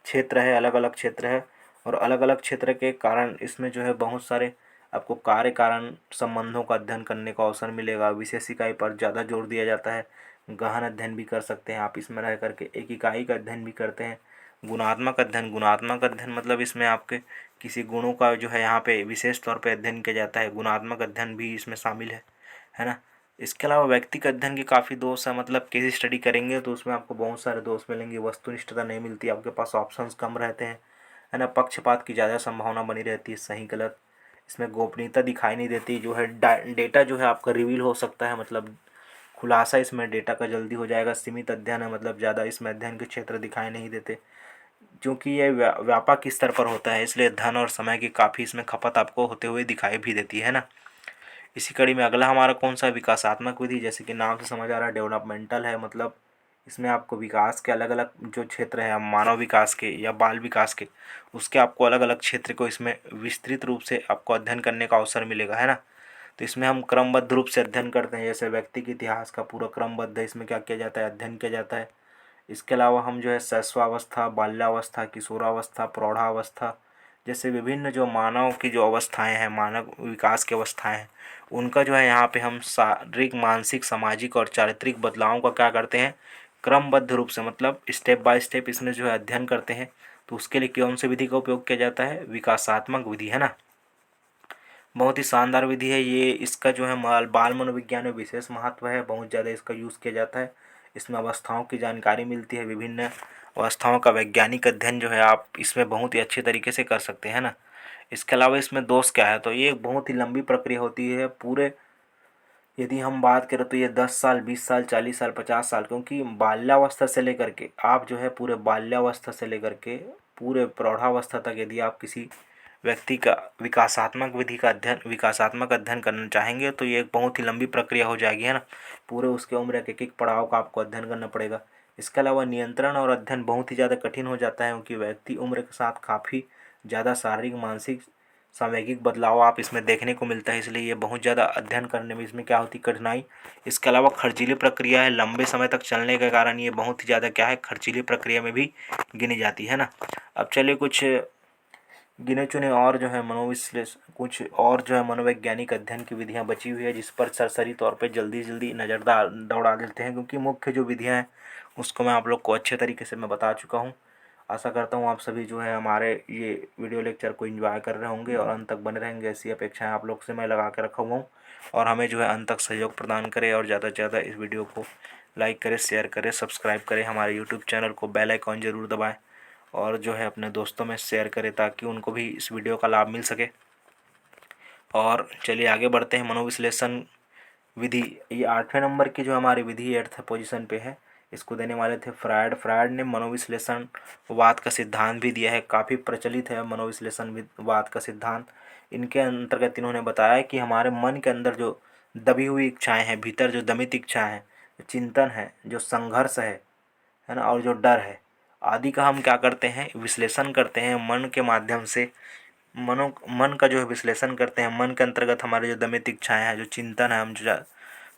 क्षेत्र है, अलग अलग क्षेत्र है, और अलग अलग क्षेत्र के कारण इसमें जो है बहुत सारे आपको कार्य कारण संबंधों का अध्ययन करने का अवसर मिलेगा। विशेष इकाई पर ज़्यादा जोर दिया जाता है, गहन अध्ययन भी कर सकते हैं आप इसमें रह करके, एक इकाई का अध्ययन भी करते हैं। गुणात्मक अध्ययन मतलब इसमें आपके किसी गुणों का जो है यहाँ पे विशेष तौर पे अध्ययन किया जाता है, गुणात्मक अध्ययन भी इसमें शामिल है ना। इसके अलावा व्यक्तिगत अध्ययन के काफ़ी दोष है, मतलब केस स्टडी करेंगे तो उसमें आपको बहुत सारे दोष मिलेंगे, वस्तुनिष्ठता नहीं मिलती, आपके पास ऑप्शंस कम रहते हैं, है ना। पक्षपात की ज़्यादा संभावना बनी रहती है, सही गलत, इसमें गोपनीयता दिखाई नहीं देती, जो है डेटा जो है आपका रिवील हो सकता है, मतलब खुलासा इसमें डेटा का जल्दी हो जाएगा। सीमित अध्ययन है, मतलब ज़्यादा इसमें अध्ययन के क्षेत्र दिखाई नहीं देते, क्योंकि ये व्यापक स्तर पर होता है, इसलिए धन और समय की काफ़ी इसमें खपत आपको होते हुए दिखाई भी देती है ना। इसी कड़ी में अगला हमारा कौन सा, विकासात्मक विधि। जैसे कि नाम से समझ आ रहा है डेवलपमेंटल है, मतलब इसमें आपको विकास के अलग अलग जो क्षेत्र हैं, मानव विकास के या बाल विकास के, उसके आपको अलग अलग क्षेत्र को इसमें विस्तृत रूप से आपको अध्ययन करने का अवसर मिलेगा, है ना। तो इसमें हम क्रमबद्ध रूप से अध्ययन करते हैं, जैसे व्यक्ति के इतिहास का पूरा क्रमबद्ध इसमें क्या किया जाता है, अध्ययन किया जाता है। इसके अलावा हम जो है शैशवावस्था, बाल्यावस्था, किशोरावस्था, प्रौढ़ावस्था जैसे विभिन्न जो मानव की जो अवस्थाएं हैं, मानव विकास की अवस्थाएं हैं, उनका जो है यहाँ पे हम शारीरिक, मानसिक, सामाजिक और चारित्रिक बदलावों का क्या करते हैं, क्रमबद्ध रूप से, मतलब स्टेप बाय स्टेप इसमें जो है अध्ययन करते हैं। तो उसके लिए कौन सी विधि का उपयोग किया जाता है, विकासात्मक विधि, है ना। बहुत ही शानदार विधि है ये। इसका जो है बाल मनोविज्ञान में विशेष महत्व है, बहुत ज़्यादा इसका यूज़ किया जाता है। इसमें अवस्थाओं की जानकारी मिलती है, विभिन्न अवस्थाओं का वैज्ञानिक अध्ययन जो है आप इसमें बहुत ही अच्छे तरीके से कर सकते हैं ना। इसके अलावा इसमें दोष क्या है, तो ये बहुत ही लंबी प्रक्रिया होती है। पूरे यदि हम बात करें तो ये 10 साल, 20 साल, 40 साल, 50 साल, क्योंकि बाल्यावस्था से लेकर के आप जो है पूरे बाल्यावस्था से लेकर के पूरे प्रौढ़ावस्था तक यदि आप किसी व्यक्ति का विकासात्मक अध्ययन करना चाहेंगे तो ये एक बहुत ही लंबी प्रक्रिया हो जाएगी, है ना। पूरे उसके उम्र के एक एक पड़ाव का आपको अध्ययन करना पड़ेगा। इसके अलावा नियंत्रण और अध्ययन बहुत ही ज़्यादा कठिन हो जाता है, क्योंकि व्यक्ति उम्र के साथ काफ़ी ज़्यादा शारीरिक, मानसिक, सामयिक बदलाव आप इसमें देखने को मिलता है, इसलिए ये बहुत ज़्यादा अध्ययन करने में इसमें क्या होती है, कठिनाई। इसके अलावा खर्चीली प्रक्रिया है, लंबे समय तक चलने के कारण ये बहुत ही ज़्यादा क्या है, खर्चीली प्रक्रिया में भी गिनी जाती है ना। अब चलिए कुछ गिने चुने और जो है कुछ और जो है मनोवैज्ञानिक अध्ययन की विधियाँ बची हुई है, जिस पर सरसरी तौर पे जल्दी जल्दी नज़र दौड़ा देते हैं, क्योंकि मुख्य जो विधियाँ हैं उसको मैं आप लोग को अच्छे तरीके से मैं बता चुका हूँ। आशा करता हूँ आप सभी जो है हमारे ये वीडियो लेक्चर को एंजॉय कर रहे होंगे और अंत तक बने रहेंगे, ऐसी अपेक्षाएं आप लोग से मैं लगा के रखा हुआ हूँ। और हमें जो है अंत तक सहयोग प्रदान करें, और ज़्यादा से ज़्यादा इस वीडियो को लाइक करें, शेयर करें, सब्सक्राइब करें हमारे यूट्यूब चैनल को, बेल आइकॉन ज़रूर दबाएँ। और जो है अपने दोस्तों में शेयर करें ताकि उनको भी इस वीडियो का लाभ मिल सके। और चलिए आगे बढ़ते हैं। मनोविश्लेषण विधि, ये 8वें नंबर की जो हमारी विधि 8th पोजीशन पे है, इसको देने वाले थे फ्रायड। फ्रायड ने मनोविश्लेषण वाद का सिद्धांत भी दिया है, काफ़ी प्रचलित है मनोविश्लेषण वाद का सिद्धांत। इनके अंतर्गत इन्होंने बताया कि हमारे मन के अंदर जो दबी हुई इच्छाएं हैं, भीतर जो दमित इच्छाएं हैं, जो चिंतन है, जो संघर्ष है ना, और जो डर है आदि का हम क्या करते हैं, विश्लेषण करते हैं मन के माध्यम से। मन का जो है विश्लेषण करते हैं। मन के अंतर्गत हमारे जो दमित इच्छाएं हैं, जो चिंतन है, हम जो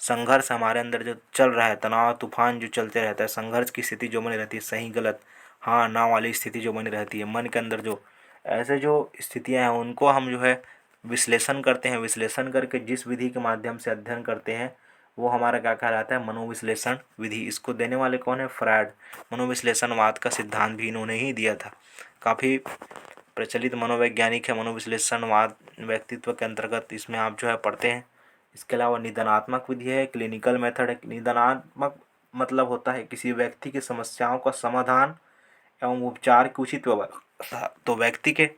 संघर्ष हमारे अंदर जो चल रहा है, तनाव तूफान जो चलते रहता है, संघर्ष की स्थिति जो बनी रहती है, सही गलत हाँ ना वाली स्थिति जो बनी रहती है मन के अंदर, जो ऐसे जो स्थितियां हैं उनको हम जो है विश्लेषण करते हैं। विश्लेषण करके जिस विधि के माध्यम से अध्ययन करते हैं वो हमारा क्या कहलाता है, मनोविश्लेषण विधि। इसको देने वाले कौन है, फ्रायड। मनोविश्लेषणवाद का सिद्धांत भी इन्होंने ही दिया था। काफ़ी प्रचलित मनोवैज्ञानिक है मनोविश्लेषणवाद व्यक्तित्व के अंतर्गत, इसमें आप जो है पढ़ते हैं। इसके अलावा निदानात्मक विधि है, क्लिनिकल मेथड है। निदानात्मक मतलब होता है किसी व्यक्ति की समस्याओं का समाधान एवं उपचार की उचित व्यवस्था। तो व्यक्ति के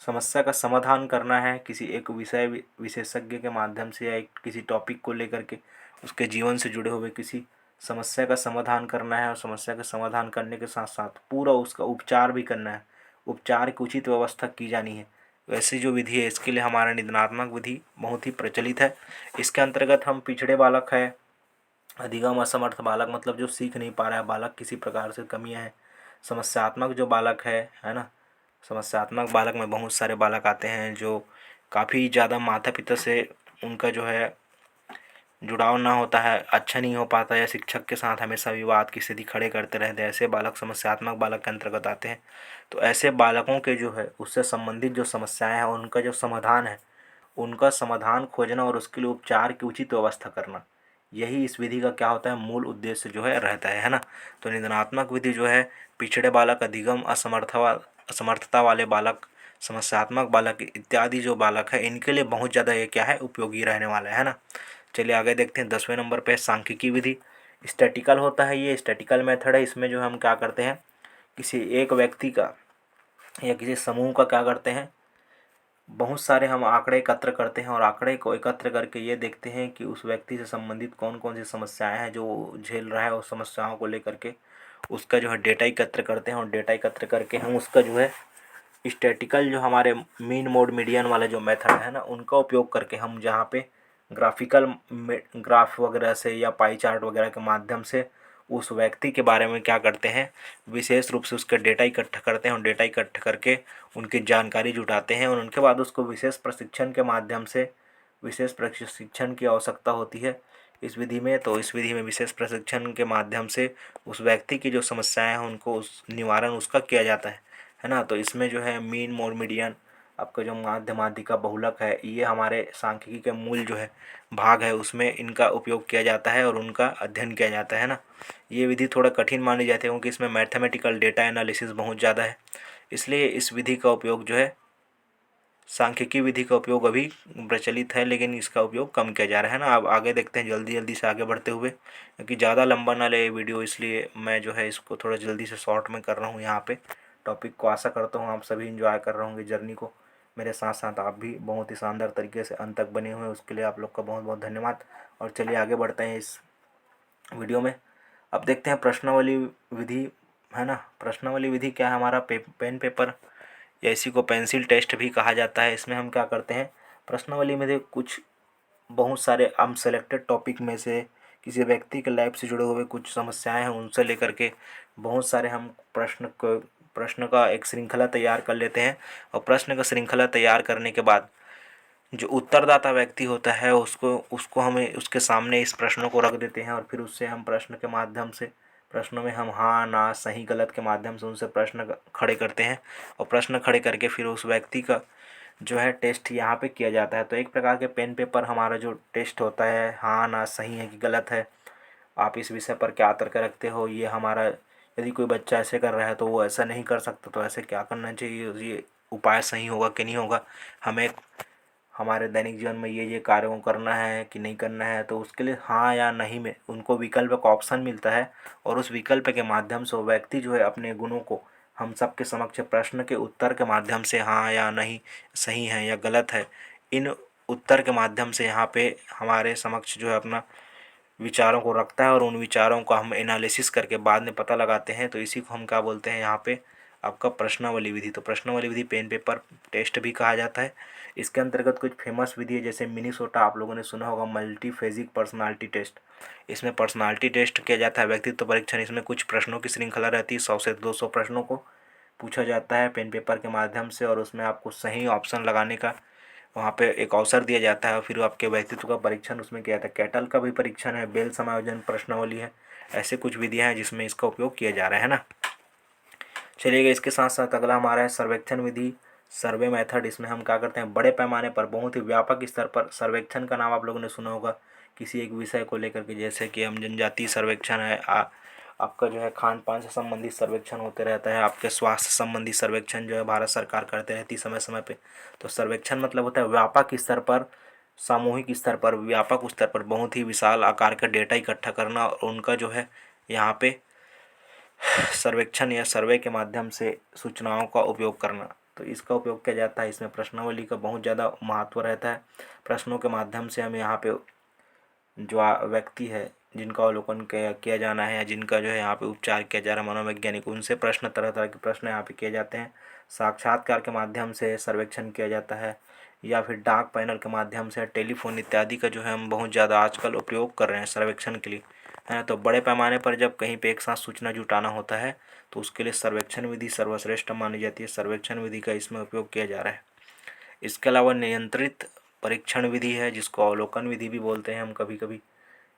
समस्या का समाधान करना है किसी एक विषय विशेषज्ञ के माध्यम से, या एक किसी टॉपिक को लेकर के उसके जीवन से जुड़े हुए किसी समस्या का समाधान करना है, और समस्या का समाधान करने के साथ साथ पूरा उसका उपचार भी करना है, उपचार की उचित व्यवस्था की जानी है। वैसी जो विधि है इसके लिए हमारा निदानात्मक विधि बहुत ही प्रचलित है। इसके अंतर्गत हम पिछड़े बालक है, अधिगम असमर्थ बालक मतलब जो सीख नहीं पा रहा है बालक, किसी प्रकार से कमियां हैं, समस्यात्मक जो बालक है ना, समस्यात्मक बालक में बहुत सारे बालक आते हैं जो काफ़ी ज़्यादा माता पिता से उनका जो है जुड़ाव ना होता है, अच्छा नहीं हो पाता, या शिक्षक के साथ हमेशा विवाद की स्थिति खड़े करते रहते हैं, ऐसे बालक समस्यात्मक बालक के अंतर्गत आते हैं। तो ऐसे बालकों के जो है उससे संबंधित जो समस्याएं हैं उनका जो समाधान है, उनका समाधान खोजना और उसके लिए उपचार की उचित व्यवस्था करना, यही इस विधि का क्या होता है, मूल उद्देश्य जो है रहता है ना। तो निदानात्मक विधि जो है पिछड़े बालक, अधिगम असमर्थता वाले बालक, समस्यात्मक बालक इत्यादि जो बालक है इनके लिए बहुत ज़्यादा ये क्या है, उपयोगी रहने वाला है ना। चलिए आगे देखते हैं। 10वें नंबर पे सांख्यिकी विधि। स्टैटिकल होता है, ये स्टैटिकल मेथड है। इसमें जो हम क्या करते हैं, किसी एक व्यक्ति का या किसी समूह का क्या करते हैं, बहुत सारे हम आंकड़े एकत्र करते हैं, और आंकड़े को एकत्र करके ये देखते हैं कि उस व्यक्ति से संबंधित कौन कौन सी समस्याएं हैं जो वो झेल रहा है, उस समस्याओं को लेकर के उसका जो है डेटा एकत्र करते हैं, और डेटा एकत्र करके हम उसका जो है स्टैटिकल जो हमारे मीन मोड मीडियन वाला जो मेथड है ना, उनका उपयोग करके हम जहाँ पे ग्राफिकल ग्राफ वगैरह से या पाई चार्ट वगैरह के माध्यम से उस व्यक्ति के बारे में क्या करते हैं, विशेष रूप से उसका डेटा इकट्ठा करते हैं, और डेटा इकट्ठा करके उनकी जानकारी जुटाते हैं, और उनके बाद उसको विशेष प्रशिक्षण के माध्यम से, विशेष प्रशिक्षण की आवश्यकता होती है इस विधि में। तो इस विधि में विशेष प्रशिक्षण के माध्यम से उस व्यक्ति की जो समस्याएं हैं उनको उस निवारण उसका किया जाता है ना। तो इसमें जो है मीन मोड मीडियन, आपका जो माध्य माध्यिका बहुलक है, ये हमारे सांख्यिकी के मूल जो है भाग है, उसमें इनका उपयोग किया जाता है और उनका अध्ययन किया जाता है ना। ये विधि थोड़ा कठिन मानी जाती है क्योंकि इसमें मैथमेटिकल डेटा एनालिसिस बहुत ज़्यादा है, इसलिए इस विधि का उपयोग जो है, सांख्यिकी विधि का उपयोग अभी प्रचलित है लेकिन इसका उपयोग कम किया जा रहा है ना। अब आगे देखते हैं जल्दी जल्दी से आगे बढ़ते हुए, क्योंकि ज़्यादा लंबा ना ले वीडियो, इसलिए मैं जो है इसको थोड़ा जल्दी से शॉर्ट में कर रहा हूँ यहाँ पे टॉपिक को। आशा करता हूँ आप सभी इंजॉय कर रहे होंगे जर्नी को, मेरे साथ साथ आप भी बहुत ही शानदार तरीके से अंत तक बने हुए हैं, उसके लिए आप लोग का बहुत बहुत धन्यवाद। और चलिए आगे बढ़ते हैं इस वीडियो में। अब देखते हैं प्रश्नावली विधि, है ना। प्रश्नावली विधि क्या है, हमारा पेन पेपर या इसी को पेंसिल टेस्ट भी कहा जाता है। इसमें हम क्या करते हैं, प्रश्नावली में कुछ बहुत सारे हम सेलेक्टेड टॉपिक में से किसी व्यक्ति के लाइफ से जुड़े हुए कुछ समस्याएं हैं उनसे लेकर के बहुत सारे हम प्रश्न का एक श्रृंखला तैयार कर लेते हैं, और प्रश्न का श्रृंखला तैयार करने के बाद जो उत्तरदाता व्यक्ति होता है उसको उसको हमें उसके सामने इस प्रश्नों को रख देते हैं, और फिर उससे हम प्रश्न के माध्यम से, प्रश्नों में हम हाँ ना सही गलत के माध्यम से उनसे प्रश्न खड़े करते हैं, और प्रश्न खड़े करके फिर उस व्यक्ति का जो है टेस्ट यहाँ पे किया जाता है। तो एक प्रकार के पेन पेपर हमारा जो टेस्ट होता है, हाँ ना सही है कि गलत है, आप इस विषय पर क्या तर्क रखते हो, ये हमारा, यदि कोई बच्चा ऐसे कर रहा है तो वो ऐसा नहीं कर सकता, तो ऐसे क्या करना चाहिए, ये उपाय सही होगा कि नहीं होगा, हमें हमारे दैनिक जीवन में ये कार्यों को करना है कि नहीं करना है। तो उसके लिए हाँ या नहीं में उनको विकल्प का ऑप्शन मिलता है, और उस विकल्प के माध्यम से वो व्यक्ति जो है अपने गुणों को हम सबके समक्ष प्रश्न के उत्तर के माध्यम से हाँ या नहीं, सही है या गलत है, इन उत्तर के माध्यम से यहाँ पे हमारे समक्ष जो है अपना विचारों को रखता है और उन विचारों का हम एनालिसिस करके बाद में पता लगाते हैं। तो इसी को हम क्या बोलते हैं यहाँ पे आपका प्रश्नावली विधि। तो प्रश्नावली विधि पेन पेपर टेस्ट भी कहा जाता है। इसके अंतर्गत कुछ फेमस विधि है, जैसे मिनीसोटा आप लोगों ने सुना होगा, मल्टीफेजिक पर्सनालिटी टेस्ट। इसमें पर्सनालिटी टेस्ट किया जाता है, व्यक्तित्व परीक्षण। इसमें कुछ प्रश्नों की श्रृंखला रहती है, 100 से 200 प्रश्नों को पूछा जाता है पेन पेपर के माध्यम से, और उसमें आपको सही ऑप्शन लगाने का वहाँ पे एक अवसर दिया जाता है। और फिर आपके व्यक्तित्व का परीक्षण उसमें किया जाता है। कैटल का भी परीक्षण है, बेल समायोजन प्रश्नावली है। ऐसे कुछ विधियाँ हैं जिसमें इसका उपयोग किया जा रहा है ना। चलिएगा, इसके साथ साथ अगला हमारा है सर्वेक्षण विधि, सर्वे मेथड। इसमें हम क्या करते हैं, बड़े पैमाने पर बहुत ही व्यापक स्तर पर सर्वेक्षण का नाम आप लोगों ने सुना होगा, किसी एक विषय को लेकर के, जैसे कि हम जनजातीय सर्वेक्षण है, आपका जो है खान पान से संबंधित सर्वेक्षण होते रहता है, आपके स्वास्थ्य संबंधी सर्वेक्षण जो है भारत सरकार करते रहती है समय समय पे। तो सर्वेक्षण मतलब होता है व्यापक स्तर पर, सामूहिक स्तर पर, व्यापक स्तर पर बहुत ही विशाल आकार का डेटा इकट्ठा करना और उनका जो है यहाँ पे सर्वेक्षण या सर्वे के माध्यम से सूचनाओं का उपयोग करना। तो इसका उपयोग किया जाता है। इसमें प्रश्नावली का बहुत ज़्यादा महत्व रहता है। प्रश्नों के माध्यम से हम यहाँ पे जो व्यक्ति है जिनका अवलोकन किया जाना है या जिनका जो है यहाँ पे उपचार किया जा रहा है मनोवैज्ञानिक, उनसे प्रश्न, तरह तरह के प्रश्न यहाँ पे किए जाते हैं। साक्षात्कार के माध्यम से सर्वेक्षण किया जाता है, या फिर डाक पैनल के माध्यम से, टेलीफोन इत्यादि का जो है हम बहुत ज़्यादा आजकल उपयोग कर रहे हैं सर्वेक्षण के लिए, है ना। तो बड़े पैमाने पर जब कहीं पे एक साथ सूचना जुटाना होता है तो उसके लिए सर्वेक्षण विधि सर्वश्रेष्ठ मानी जाती है। सर्वेक्षण विधि का इसमें उपयोग किया जा रहा है। इसके अलावा नियंत्रित परीक्षण विधि है, जिसको अवलोकन विधि भी बोलते हैं हम कभी कभी।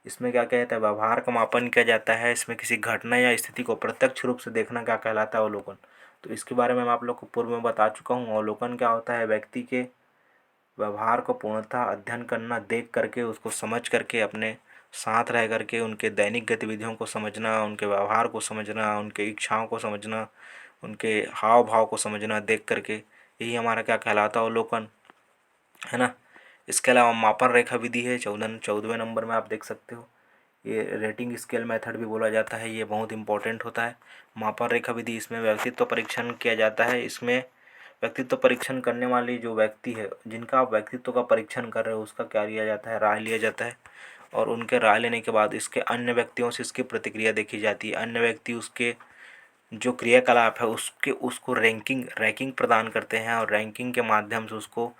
इसमें क्या कहता है, व्यवहार का मापन किया जाता है। इसमें किसी घटना या स्थिति को प्रत्यक्ष रूप से देखना क्या कहलाता है, अवलोकन। तो इसके बारे में मैं आप लोग को पूर्व में बता चुका हूँ। अवलोकन क्या होता है, व्यक्ति के व्यवहार को पूर्णतः अध्ययन करना, देख करके उसको समझ करके अपने साथ रह करके उनके दैनिक गतिविधियों को समझना, उनके व्यवहार को समझना, उनके इच्छाओं को समझना, उनके हाव भाव को समझना देख करके, यही हमारा क्या कहलाता है, अवलोकन, है ना। इसके अलावा मापन रेखा विधि है, 14वें नंबर में आप देख सकते हो। ये रेटिंग स्केल मेथड भी बोला जाता है, ये बहुत इंपॉर्टेंट होता है। मापन रेखा विधि, इसमें व्यक्तित्व परीक्षण किया जाता है। इसमें व्यक्तित्व परीक्षण करने वाली जो व्यक्ति है, जिनका आप व्यक्तित्व का परीक्षण कर रहे हो, उसका क्या लिया जाता है, राय लिया जाता है। और उनके राय लेने के बाद इसके अन्य व्यक्तियों से इसकी प्रतिक्रिया देखी जाती है। अन्य व्यक्ति उसके जो क्रियाकलाप है उसको रैंकिंग प्रदान करते हैं, और रैंकिंग के माध्यम से उसको,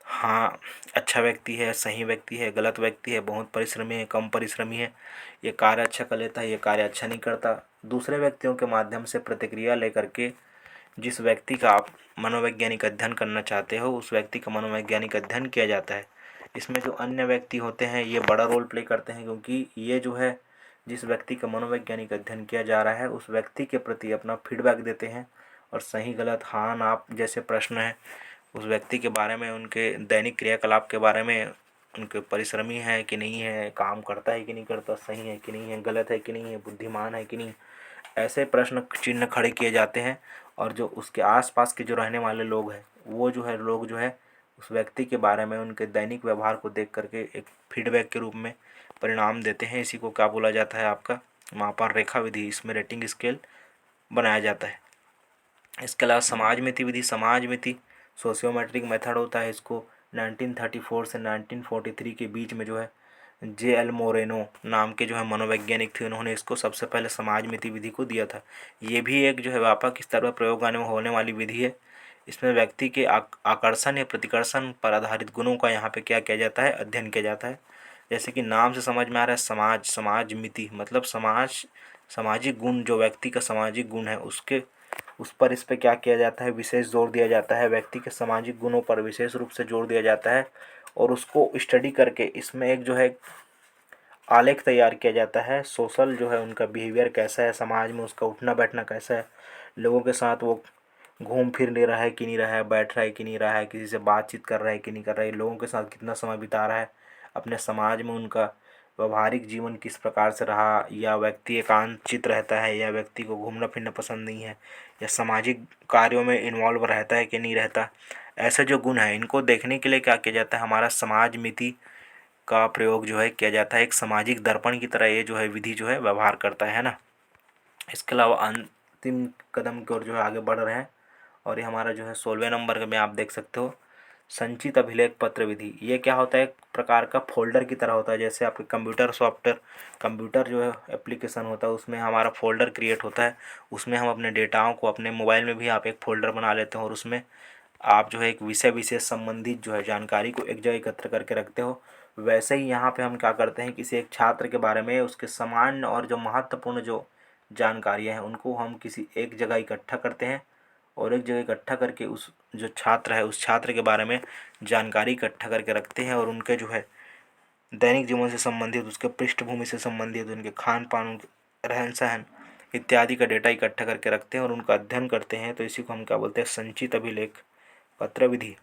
हाँ, अच्छा व्यक्ति है, सही व्यक्ति है, गलत व्यक्ति है, बहुत परिश्रमी है, कम परिश्रमी है, ये कार्य अच्छा कर लेता है, ये कार्य अच्छा नहीं करता। दूसरे व्यक्तियों के माध्यम से प्रतिक्रिया लेकर के जिस व्यक्ति का आप मनोवैज्ञानिक अध्ययन करना चाहते हो, उस व्यक्ति का मनोवैज्ञानिक अध्ययन किया जाता है। इसमें जो अन्य व्यक्ति होते हैं ये बड़ा रोल प्ले करते हैं, क्योंकि ये जो है जिस व्यक्ति का मनोवैज्ञानिक अध्ययन किया जा रहा है उस व्यक्ति के प्रति अपना फीडबैक देते हैं, और सही गलत, हाँ ना जैसे प्रश्न है उस व्यक्ति के बारे में, उनके दैनिक क्रियाकलाप के बारे में, उनके परिश्रमी है कि नहीं है, काम करता है कि नहीं करता, सही है कि नहीं है, गलत है कि नहीं है, बुद्धिमान है कि नहीं, ऐसे प्रश्न चिन्ह खड़े किए जाते हैं। और जो उसके आसपास के जो रहने वाले लोग हैं, वो जो है लोग जो है उस व्यक्ति के बारे में, उनके दैनिक व्यवहार को देख करके एक फीडबैक के रूप में परिणाम देते हैं। इसी को क्या बोला जाता है, आपका मापन रेखा विधि। इसमें रेटिंग स्केल बनाया जाता है। इसके अलावा समाज मिति विधि, समाज मिति सोशियोमेट्रिक मेथड होता है। इसको 1934 से 1943 के बीच में जो है J.L. मोरेनो नाम के जो है मनोवैज्ञानिक थे, उन्होंने इसको सबसे पहले समाज मिति विधि को दिया था। ये भी एक जो है व्यापक स्तर पर प्रयोग होने वाली विधि है। इसमें व्यक्ति के आकर्षण या प्रतिकर्षण पर आधारित गुणों का यहाँ पे क्या किया जाता है, अध्ययन किया जाता है। जैसे कि नाम से समझ में आ रहा है, समाज मिति मतलब सामाजिक गुण, जो व्यक्ति का सामाजिक गुण है उस पर इस पे क्या किया जाता है, विशेष जोर दिया जाता है। व्यक्ति के सामाजिक गुणों पर विशेष रूप से जोर दिया जाता है, और उसको स्टडी करके इसमें एक जो है आलेख तैयार किया जाता है। सोशल जो है उनका बिहेवियर कैसा है, समाज में उसका उठना बैठना कैसा है, लोगों के साथ वो घूम फिर ले रहा है कि नहीं रहा है, बैठ रहा है कि नहीं रहा है, किसी से बातचीत कर रहा है कि नहीं कर रहा है, लोगों के साथ कितना समय बिता रहा है, अपने समाज में उनका व्यवहारिक जीवन किस प्रकार से रहा, या व्यक्ति एकांतचित रहता है, या व्यक्ति को घूमना फिरना पसंद नहीं है, या सामाजिक कार्यों में इन्वॉल्व रहता है कि नहीं रहता। ऐसे जो गुण हैं इनको देखने के लिए क्या किया जाता है, हमारा समाज मिति का प्रयोग जो है किया जाता है। एक सामाजिक दर्पण की तरह ये जो है विधि जो है व्यवहार करता है ना। इसके अलावा अंतिम कदम की ओर जो है आगे बढ़ रहे हैं। और ये हमारा जो है 16वें नंबर में आप देख सकते हो संचित अभिलेख पत्र विधि। ये क्या होता है, एक प्रकार का फोल्डर की तरह होता है। जैसे आपके कंप्यूटर सॉफ्टवेयर, कंप्यूटर जो है एप्लीकेशन होता है, उसमें हमारा फोल्डर क्रिएट होता है, उसमें हम अपने डेटाओं को, अपने मोबाइल में भी आप एक फोल्डर बना लेते हो और उसमें आप जो है एक विषय विशेष संबंधित जो है जानकारी को एक जगह एकत्र करके रखते हो। वैसे ही यहाँ पे हम क्या करते हैं, किसी एक छात्र के बारे में उसके सामान्य और जो महत्वपूर्ण जो जानकारियाँ हैं उनको हम किसी एक जगह इकट्ठा करते हैं और एक जगह इकट्ठा करके उस जो छात्र है उस छात्र के बारे में जानकारी इकट्ठा करके रखते हैं और उनके जो है दैनिक जीवन से संबंधित, उसके पृष्ठभूमि से संबंधित, उनके खान पान, उनके रहन सहन इत्यादि का डेटा इकट्ठा करके रखते हैं और उनका अध्ययन करते हैं। तो इसी को हम क्या बोलते हैं, संचित अभिलेख पत्र विधि।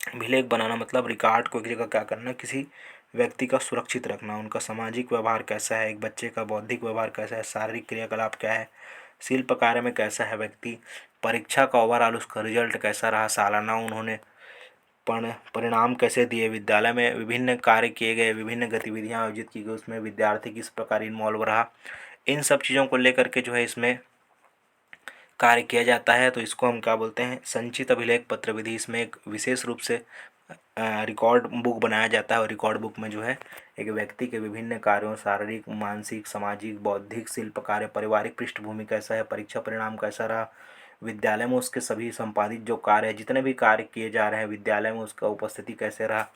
अभिलेख बनाना मतलब रिकॉर्ड को एक जगह क्या करना, किसी व्यक्ति का सुरक्षित रखना, उनका सामाजिक व्यवहार कैसा है, एक बच्चे का बौद्धिक व्यवहार कैसा है, शारीरिक क्रियाकलाप क्या है, शिल्प कार्य में कैसा है व्यक्ति, परीक्षा का ओवरऑल उसका रिजल्ट कैसा रहा, सालाना उन्होंने परिणाम कैसे दिए, विद्यालय में विभिन्न कार्य किए गए, विभिन्न गतिविधियाँ आयोजित की गई, उसमें विद्यार्थी किस प्रकार इन्वॉल्व रहा, इन सब चीज़ों को लेकर के जो है इसमें कार्य किया जाता है। तो इसको हम क्या बोलते हैं, संचित अभिलेख पत्र विधि। इसमें एक विशेष रूप से रिकॉर्ड बुक बनाया जाता है और रिकॉर्ड बुक में जो है एक व्यक्ति के विभिन्न कार्यों, शारीरिक, मानसिक, सामाजिक, बौद्धिक, शिल्प कार्य, पारिवारिक पृष्ठभूमि कैसा है, परीक्षा परिणाम कैसा रहा, विद्यालय में उसके सभी संपादित जो कार्य है, जितने भी कार्य किए जा रहे हैं विद्यालय में, उसका उपस्थिति कैसे रहा,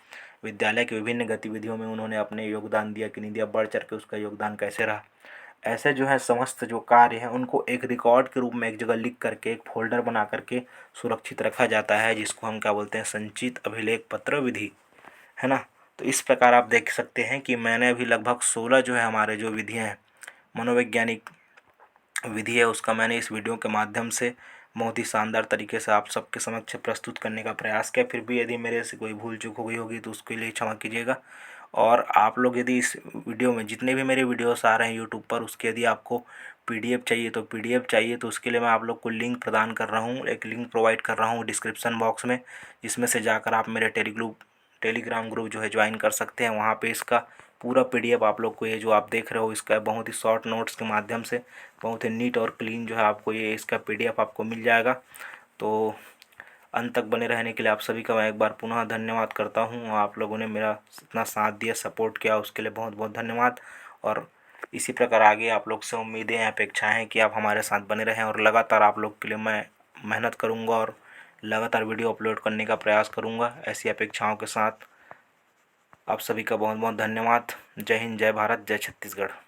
विद्यालय की विभिन्न गतिविधियों में उन्होंने अपने योगदान दिया कि नहीं दिया, बढ़ चढ़ के उसका योगदान कैसे रहा। ऐसे जो है समस्त जो कार्य हैं उनको एक रिकॉर्ड के रूप में एक जगह लिख करके एक फोल्डर बना करके सुरक्षित रखा जाता है, जिसको हम क्या बोलते हैं, संचित अभिलेख पत्र विधि, है ना। तो इस प्रकार आप देख सकते हैं कि मैंने अभी लगभग 16 जो है हमारे जो विधियाँ हैं, मनोवैज्ञानिक विधि है, उसका मैंने इस वीडियो के माध्यम से बहुत ही शानदार तरीके से आप सबके समक्ष प्रस्तुत करने का प्रयास किया। फिर भी यदि मेरे से कोई भूल चूक हो गई होगी तो उसके लिए क्षमा कीजिएगा। और आप लोग यदि इस वीडियो में जितने भी मेरे वीडियोस आ रहे हैं यूट्यूब पर, उसके यदि आपको पीडीएफ चाहिए तो उसके लिए मैं आप लोग को लिंक प्रदान कर रहा हूँ, एक लिंक प्रोवाइड कर रहा हूँ डिस्क्रिप्शन बॉक्स में, जिसमें से जाकर आप मेरे टेलीग्राम ग्रुप जो है ज्वाइन कर सकते हैं। वहाँ पे इसका पूरा पीडीएफ आप लोग को, ये जो आप देख रहे हो, इसका बहुत ही शॉर्ट नोट्स के माध्यम से बहुत ही नीट और क्लीन जो है आपको ये इसका पीडीएफ आपको मिल जाएगा। तो अंत तक बने रहने के लिए आप सभी का मैं एक बार पुनः धन्यवाद करता हूँ। आप लोगों ने मेरा इतना साथ दिया, सपोर्ट किया, उसके लिए बहुत बहुत धन्यवाद। और इसी प्रकार आगे आप लोग से उम्मीदें, अपेक्षाएं हैं कि आप हमारे साथ बने रहें और लगातार आप लोग के लिए मैं मेहनत करूँगा और लगातार वीडियो अपलोड करने का प्रयास करूँगा। ऐसी अपेक्षाओं के साथ आप सभी का बहुत बहुत धन्यवाद। जय हिंद, जय भारत, जय छत्तीसगढ़।